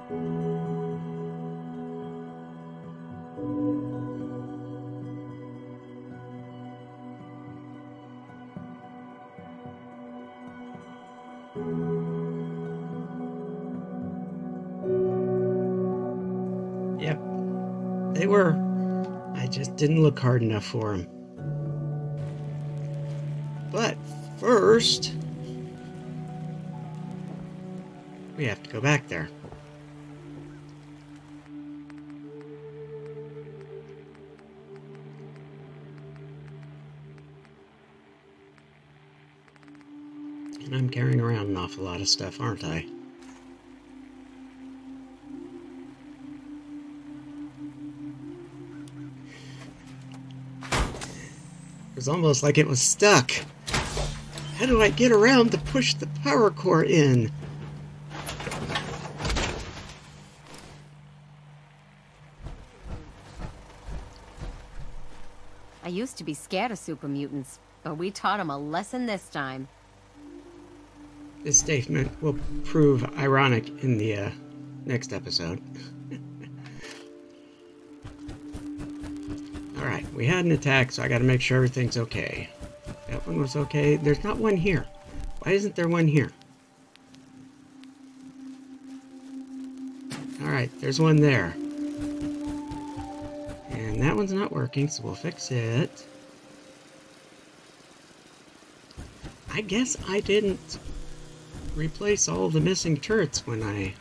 Yep, they were. I just didn't look hard enough for them. But first, we have to go back there. And I'm carrying around an awful lot of stuff, aren't I? It was almost like it was stuck. How do I get around to push the power core in? I used to be scared of super mutants, but we taught them a lesson this time. This statement will prove ironic in the next episode. Alright, we had an attack, so I gotta make sure everything's okay. That one was okay. There's not one here. Why isn't there one here? Alright, there's one there. And that one's not working, so we'll fix it. I guess I didn't replace all the missing turrets when I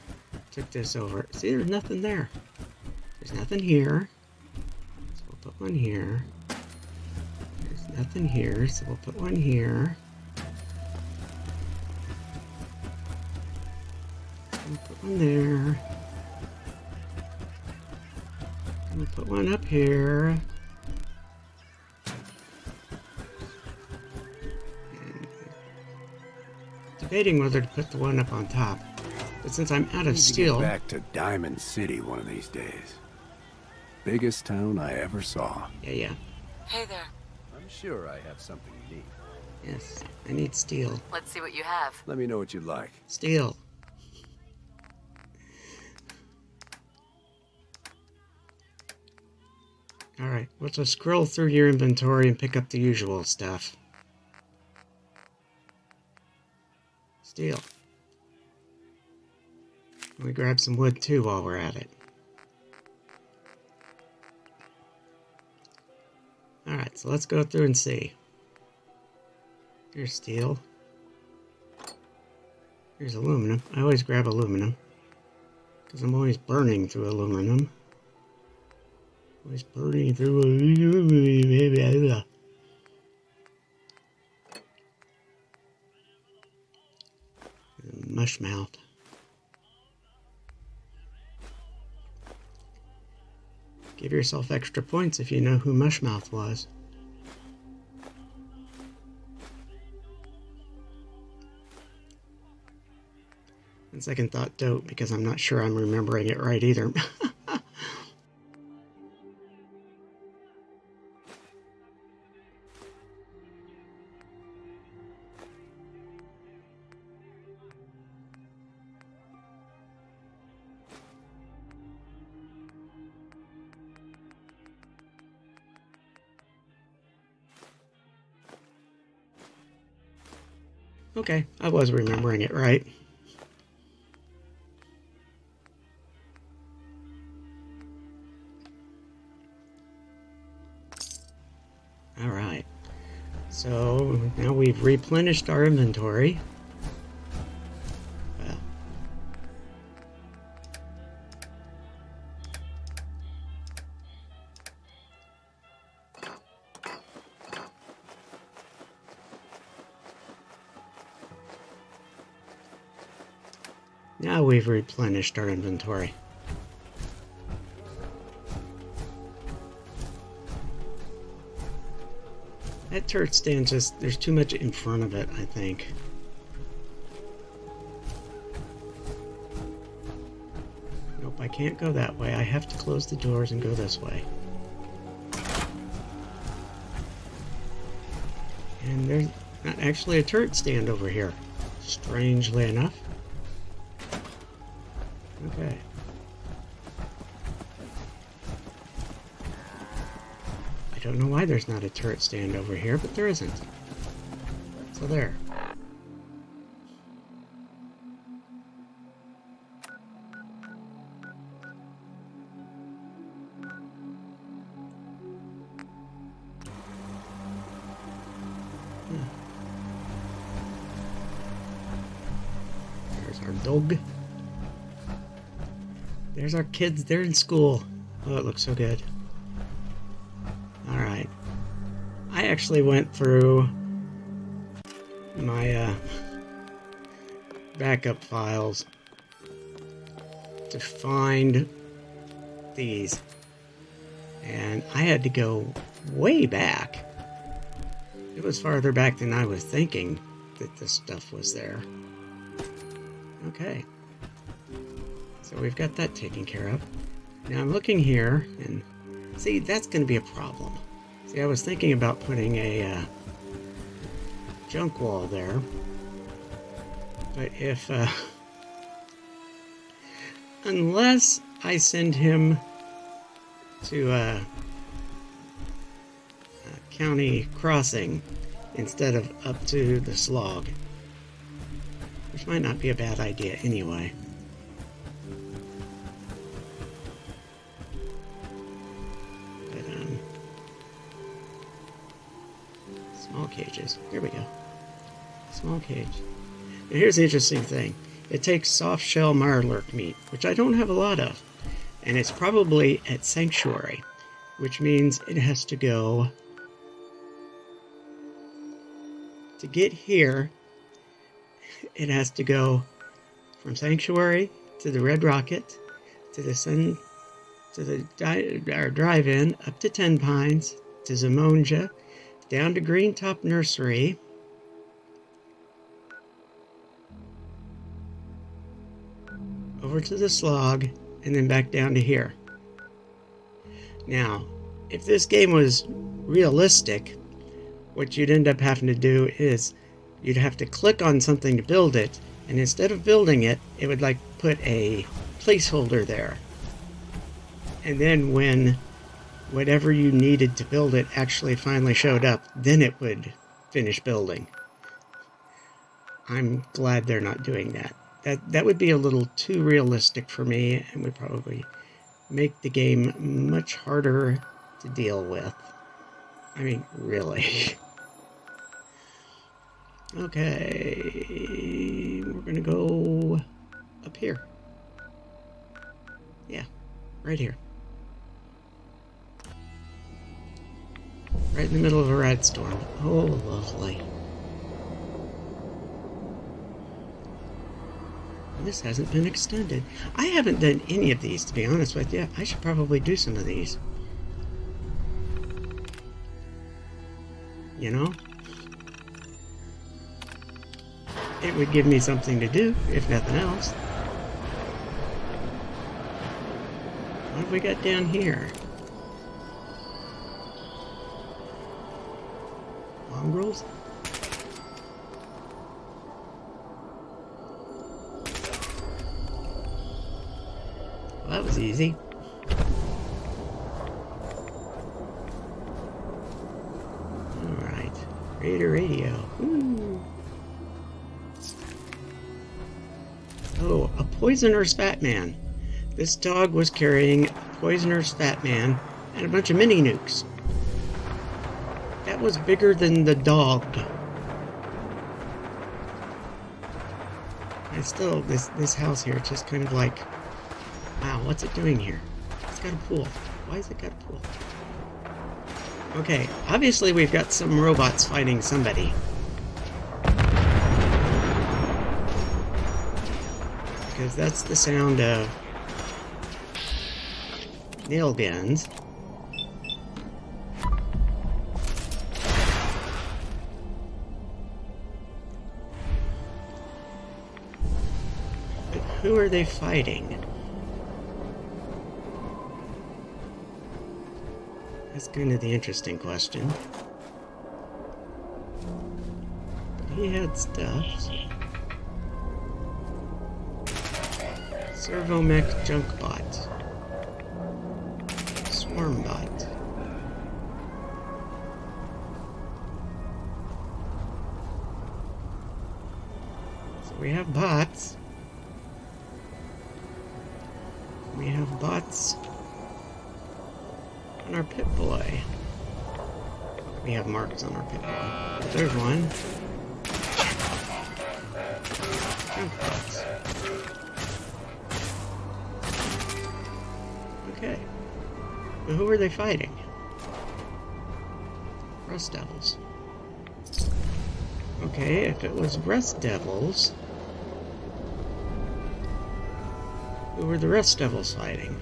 took this over. See, there's nothing there. There's nothing here. So we'll put one here. There's nothing here, so we'll put one here. We'll put one there. We'll put one up here. Debating whether to put the one up on top, but since I'm out of steel... Get back to Diamond City one of these days. Biggest town I ever saw. Yeah. Hey there. I'm sure I have something you need. Yes, I need steel. Let's see what you have. Let me know what you'd like. Steel. Alright, we'll just scroll through your inventory and pick up the usual stuff. Steel. Let me grab some wood too while we're at it. Alright, so let's go through and see. Here's steel. Here's aluminum. I always grab aluminum, because I'm always burning through aluminum. Always burning through aluminum. Mushmouth. Give yourself extra points if you know who Mushmouth was. And second thought, dope, because I'm not sure I'm remembering it right either. Okay, I was remembering it right. Alright, so now we've replenished our inventory. Well, now we've replenished our inventory. That turret stand just, there's too much in front of it, I think. Nope, I can't go that way. I have to close the doors and go this way. And there's not actually a turret stand over here, strangely enough. Okay. I don't know why there's not a turret stand over here, but there isn't. So there. There's our dog. There's our kids. They're in school. Oh, it looks so good. Alright. I actually went through my backup files to find these. And I had to go way back. It was farther back than I was thinking that this stuff was there. Okay. So we've got that taken care of. Now I'm looking here, and see, that's going to be a problem. See, I was thinking about putting a junk wall there. But if, unless I send him to a county crossing instead of up to the slog, which might not be a bad idea anyway. But, small cages. Here we go. Small cage. Now here's the interesting thing. It takes soft shell mirelurk meat, which I don't have a lot of. And it's probably at Sanctuary, which means it has to go... To get here, it has to go from Sanctuary to the Red Rocket, to the Sun, to the drive-in, up to Ten Pines, to Zamonja, down to Green Top Nursery, over to the slog, and then back down to here. Now, if this game was realistic, what you'd end up having to do is you'd have to click on something to build it, and instead of building it, it would like put a placeholder there. And then when whatever you needed to build it actually finally showed up, then it would finish building. I'm glad they're not doing that. That would be a little too realistic for me, and would probably make the game much harder to deal with. I mean, really. Okay, we're gonna go up here. Yeah, right here. Right in the middle of a red storm. Oh, lovely. This hasn't been extended. I haven't done any of these, to be honest with you. I should probably do some of these. You know? It would give me something to do, if nothing else. What have we got down here? Mongrels? Well, that was easy. Alright. Raider radio. Ooh. Oh, a poisoner's fat man. This dog was carrying a poisoner's fat man and a bunch of mini nukes. That was bigger than the dog. And still, this house here, it's just kind of like, wow, what's it doing here? It's got a pool. Why has it got a pool? Okay, obviously we've got some robots fighting somebody. Because that's the sound of nail guns. But who are they fighting? That's kind of the interesting question. But he had stuff. Servomech junk bot. Swarm bot. So we have bots. We have bots on our Pip-Boy. We have marks on our Pip-Boy. There's one. Junk bots. Okay. But who are they fighting? Rust Devils. Okay, if it was Rust Devils, who were the Rust Devils fighting?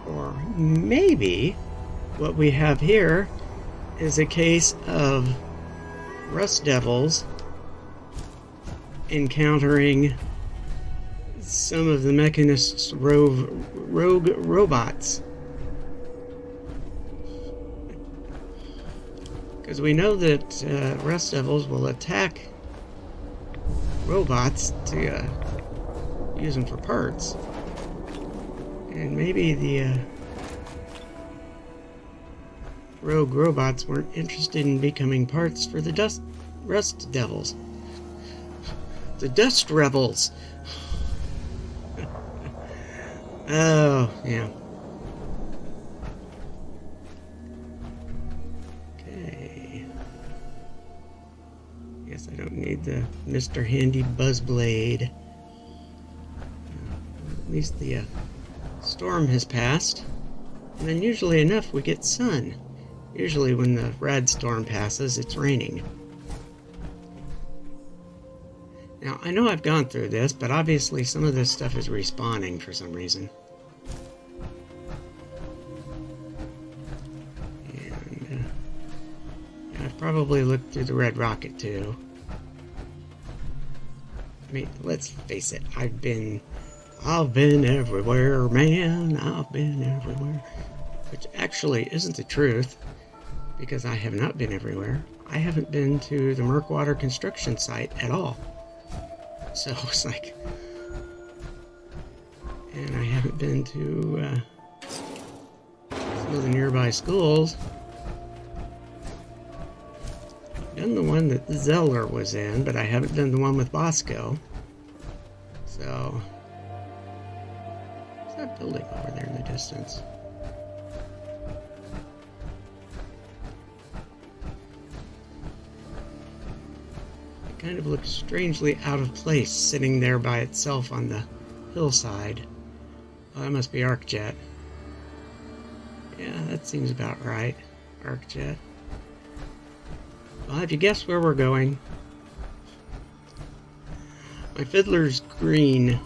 Or maybe what we have here is a case of Rust Devils encountering some of the Mechanists' rogue robots. Because we know that Rust Devils will attack robots to use them for parts. And maybe the rogue robots weren't interested in becoming parts for the Rust Devils. The Dust Rebels! Oh, yeah. Okay. Guess I don't need the Mr. Handy Buzzblade. At least the storm has passed. And then usually enough we get sun. Usually when the rad storm passes, it's raining. Now, I know I've gone through this, but obviously some of this stuff is respawning for some reason. And I've probably looked through the red rocket too. I mean, let's face it, I've been everywhere, man. I've been everywhere. Which actually isn't the truth, because I have not been everywhere. I haven't been to the Murkwater construction site at all. So it's like, and I haven't been to some of the nearby schools. I've done the one that Zeller was in, but I haven't done the one with Bosco. So, what's that building over there in the distance? Kind of looks strangely out of place, sitting there by itself on the hillside. Oh, that must be ArcJet. Yeah, that seems about right. ArcJet. Well, have you guessed where we're going? My Fiddler's Green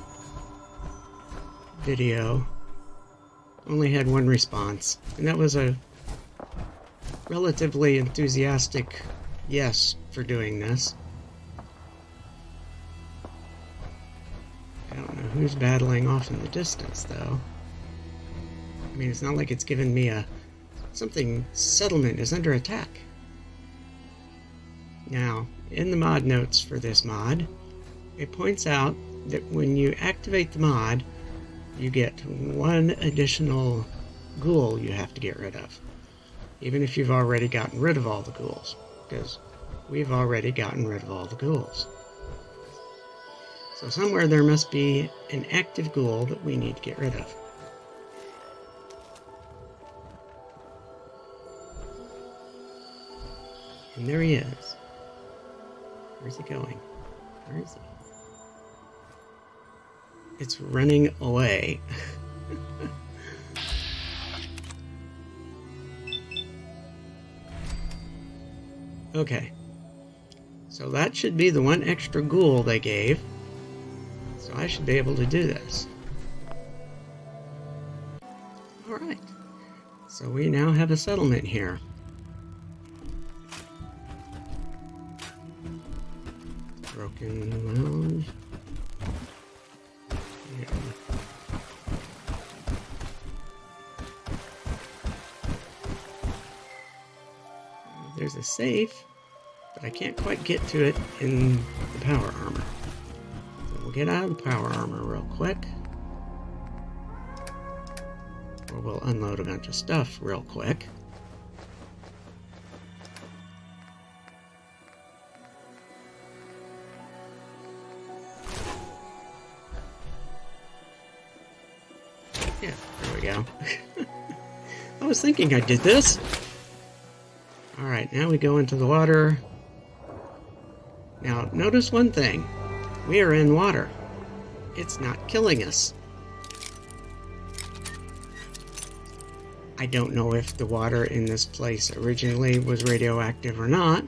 video only had one response, and that was a relatively enthusiastic yes for doing this. I don't know who's battling off in the distance, though. I mean, it's not like it's given me something settlement is under attack. Now, in the mod notes for this mod, it points out that when you activate the mod, you get one additional ghoul you have to get rid of. Even if you've already gotten rid of all the ghouls. Because we've already gotten rid of all the ghouls. So somewhere there must be an active ghoul that we need to get rid of. And there he is. Where's he going? Where is he? It's running away. Okay. So that should be the one extra ghoul they gave. So I should be able to do this. Alright. So we now have a settlement here. Broken lounge. Yeah. There's a safe, but I can't quite get to it in the power armor. we'll get out of the power armor real quick. Or we'll unload a bunch of stuff real quick. Yeah, there we go. I was thinking I did this. Alright, now we go into the water. Now, notice one thing. We are in water. It's not killing us. I don't know if the water in this place originally was radioactive or not.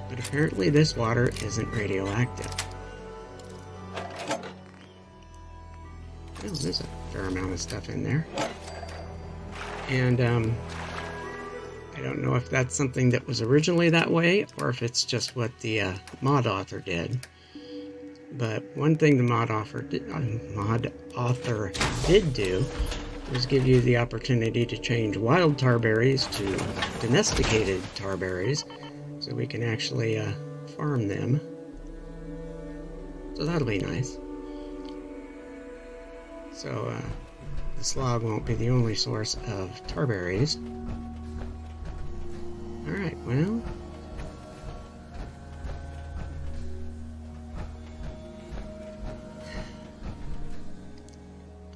But apparently this water isn't radioactive. Well, there's a fair amount of stuff in there. And, I don't know if that's something that was originally that way, or if it's just what the mod author did. But one thing the mod author did do was give you the opportunity to change wild tarberries to domesticated tarberries, so we can actually farm them. So that'll be nice. So the slog won't be the only source of tarberries. Alright, well...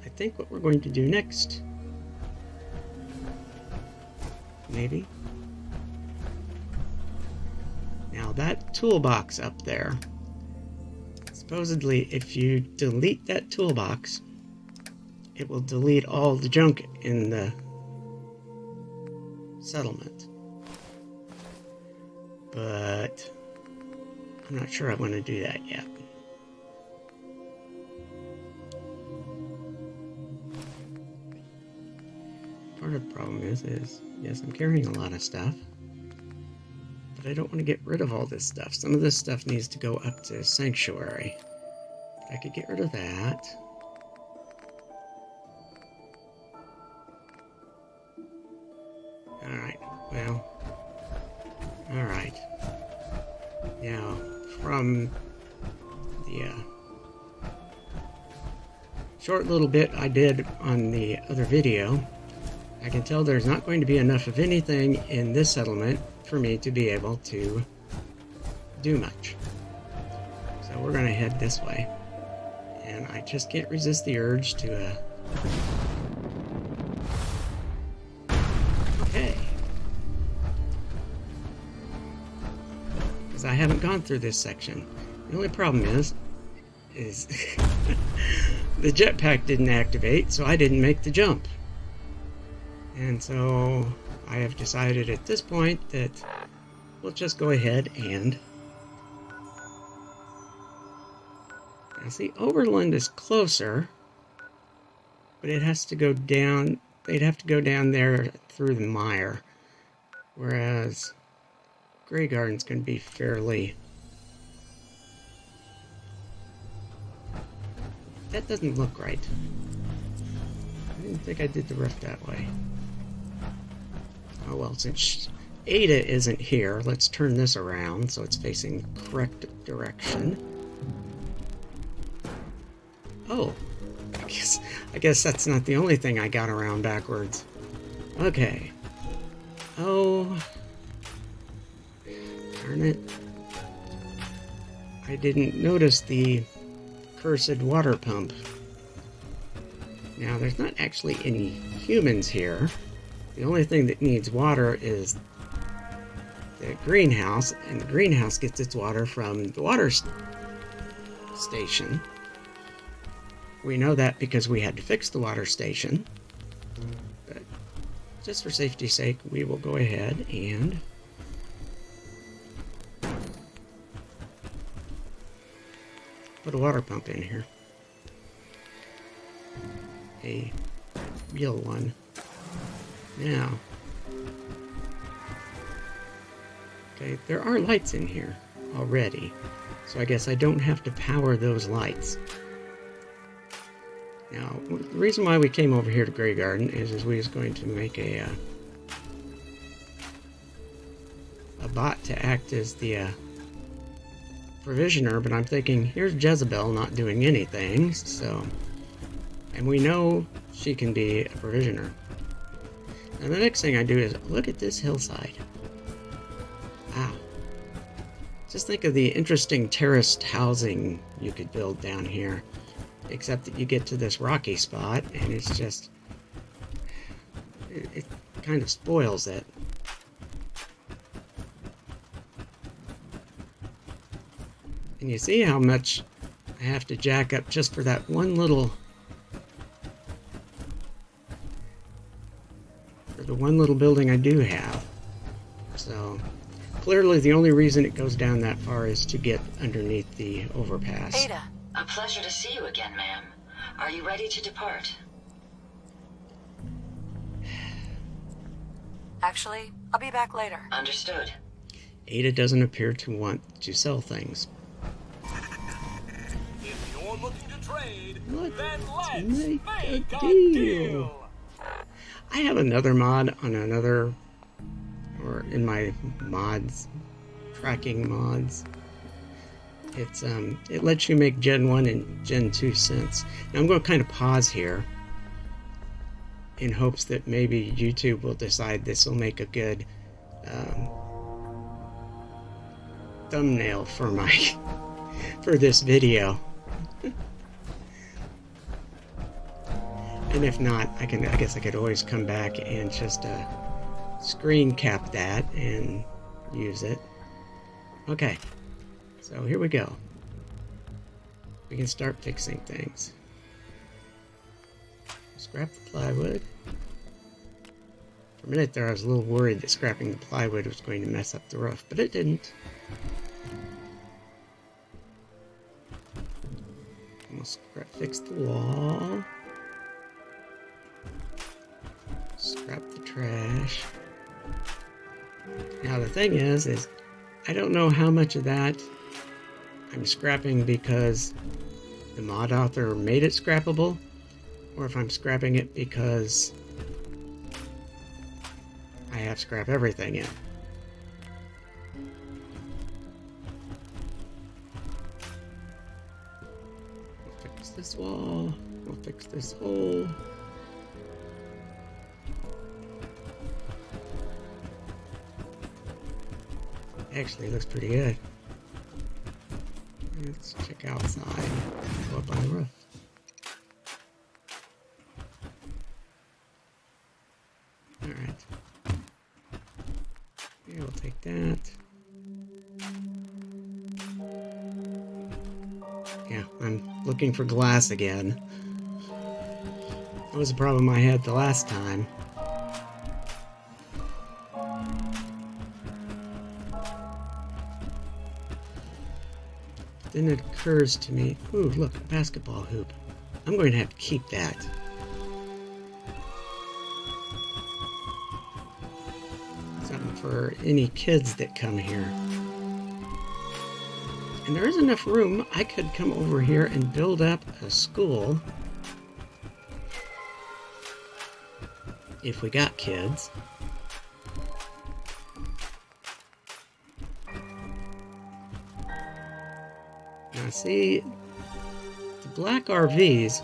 I think what we're going to do next... maybe? Now that toolbox up there... supposedly if you delete that toolbox, it will delete all the junk in the settlement. But I'm not sure I want to do that yet. Part of the problem is yes, I'm carrying a lot of stuff, but I don't want to get rid of all this stuff. Some of this stuff needs to go up to Sanctuary. I could get rid of that. Alright, well... Alright. Now, from the short little bit I did on the other video, I can tell there's not going to be enough of anything in this settlement for me to be able to do much. So we're going to head this way. And I just can't resist the urge to... Okay. Because I haven't gone through this section. The only problem is the jetpack didn't activate, so I didn't make the jump. And so I have decided at this point that we'll just go ahead and... Now see, Overland is closer, but it has to go down, they'd have to go down there through the mire, whereas Grey Garden's going to be fairly... That doesn't look right. I didn't think I did the roof that way. Oh well, since Ada isn't here, let's turn this around so it's facing the correct direction. Oh, I guess that's not the only thing I got around backwards. Okay. Oh, darn it. I didn't notice the cursed water pump. Now, there's not actually any humans here. The only thing that needs water is the greenhouse, and the greenhouse gets its water from the water station. We know that because we had to fix the water station. But just for safety's sake, we will go ahead and put a water pump in here. A real one. Now, okay, there are lights in here already, so I guess I don't have to power those lights. Now, the reason why we came over here to Grey Garden is we was going to make a bot to act as the provisioner, but I'm thinking, here's Jezebel not doing anything, so... And we know she can be a provisioner. Now the next thing I do is, look at this hillside. Wow. Just think of the interesting terraced housing you could build down here. Except that you get to this rocky spot, and it's just... It kind of spoils it. And you see how much I have to jack up just for that one little... For the one little building I do have. So, clearly the only reason it goes down that far is to get underneath the overpass. Ada. A pleasure to see you again, ma'am. Are you ready to depart? Actually, I'll be back later. Understood. Ada doesn't appear to want to sell things. If you're looking to trade, Let's then let's make make a a deal. deal. I have another mod on another, or in my mods, tracking mods. It's it lets you make Gen 1 and Gen 2 synths. Now I'm going to kind of pause here in hopes that maybe YouTube will decide this will make a good thumbnail for my for this video. And if not, I guess I could always come back and just screen cap that and use it. Okay, so here we go. We can start fixing things. Scrap the plywood. For a minute there I was a little worried that scrapping the plywood was going to mess up the roof, but it didn't. We'll fix the wall. Scrap the trash. Now the thing is I don't know how much of that I'm scrapping because the mod author made it scrappable, or if I'm scrapping it because I have scrap everything in. We'll fix this wall. We'll fix this hole. Actually, it looks pretty good. Let's check outside. Go up on the roof. Alright. Yeah, we'll take that. Yeah, I'm looking for glass again. That was a problem I had the last time. Then it occurs to me, ooh, look, a basketball hoop. I'm going to have to keep that. Something for any kids that come here. And there is enough room, I could come over here and build up a school. If we got kids. Now see, the black RVs,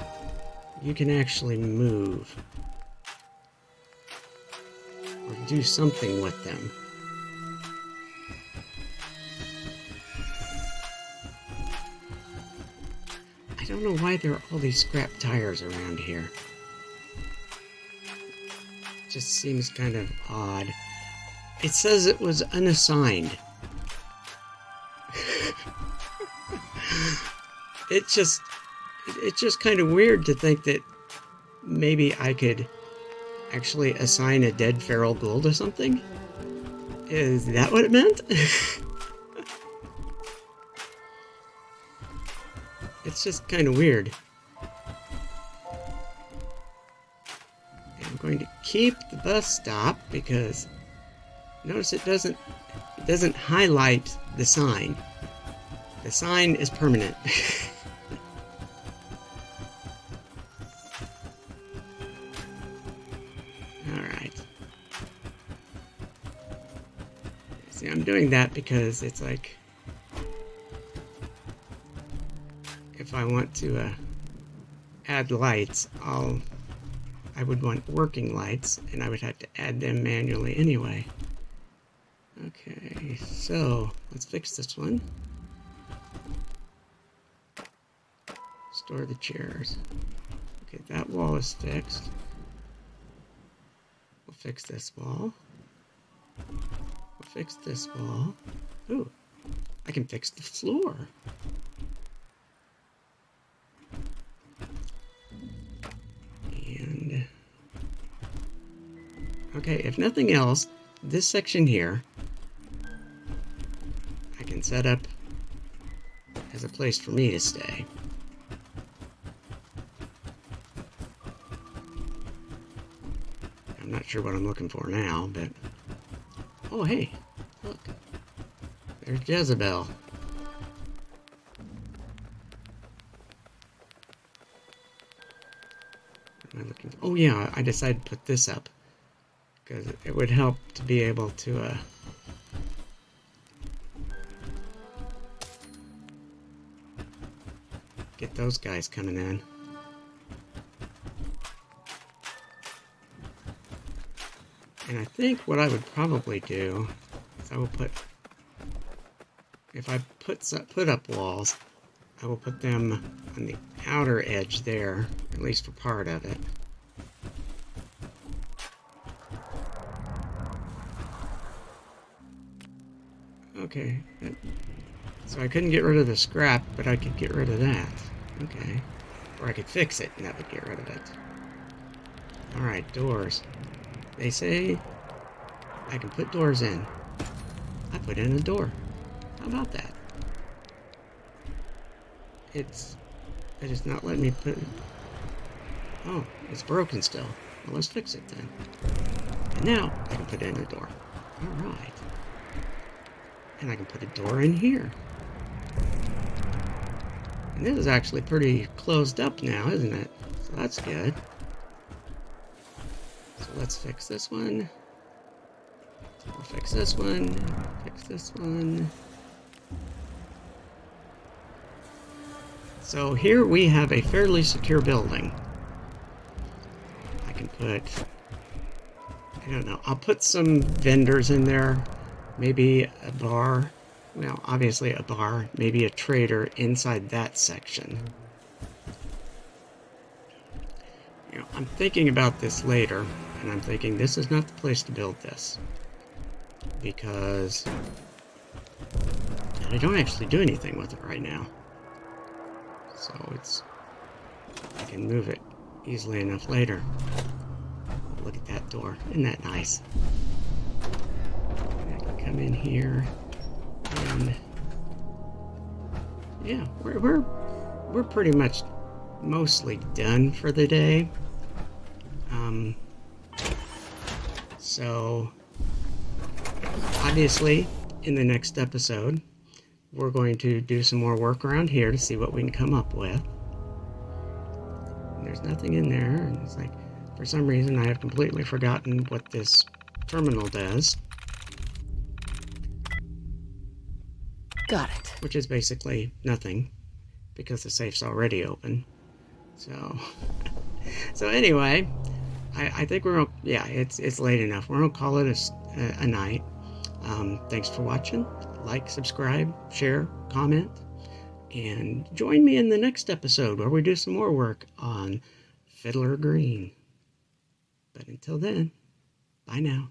you can actually move. Or do something with them. I don't know why there are all these scrap tires around here. It just seems kind of odd. It says it was unassigned. It's just kind of weird to think that maybe I could actually assign a dead feral ghoul to something? Is that what it meant? It's just kind of weird. And I'm going to keep the bus stop because notice it doesn't highlight the sign. The sign is permanent. Alright. See, I'm doing that because it's like... if I want to add lights, I would want working lights, and I would have to add them manually anyway. Okay, so let's fix this one. Store the chairs. Okay, that wall is fixed. We'll fix this wall. We'll fix this wall. Ooh, I can fix the floor. And okay, if nothing else, this section here I can set up as a place for me to stay. I'm not sure what I'm looking for now, but oh hey, look, there's Jezebel. What am I looking for? Oh yeah, I decided to put this up because it would help to be able to get those guys coming in. And I think what I would probably do is I will put, if I put up walls, I will put them on the outer edge there, at least for part of it. Okay, so I couldn't get rid of the scrap, but I could get rid of that. Okay, or I could fix it and that would get rid of it. Alright, doors. They say I can put doors in. I put in a door. How about that? It's not letting me put... Oh, it's broken still. Well, let's fix it then. And now I can put in a door. Alright. And I can put a door in here. And this is actually pretty closed up now, isn't it? So that's good. So let's fix this one. We'll fix this one. Fix this one. So here we have a fairly secure building. I can put... I don't know. I'll put some vendors in there. Maybe a bar. Well, obviously a bar. Maybe a trader inside that section. You know, I'm thinking about this later, and I'm thinking this is not the place to build this. Because I don't actually do anything with it right now. So I can move it easily enough later. Oh, look at that door. Isn't that nice? And I can come in here and yeah, we're pretty much mostly done for the day. So obviously in the next episode we're going to do some more work around here to see what we can come up with. And there's nothing in there, and it's like, for some reason I have completely forgotten what this terminal does. Got it. Which is basically nothing, because the safe's already open. So, so anyway, I think we're, yeah, it's late enough. We're gonna call it a night. Thanks for watching. Like, subscribe, share, comment, and join me in the next episode where we do some more work on Fiddler Green. But until then, bye now.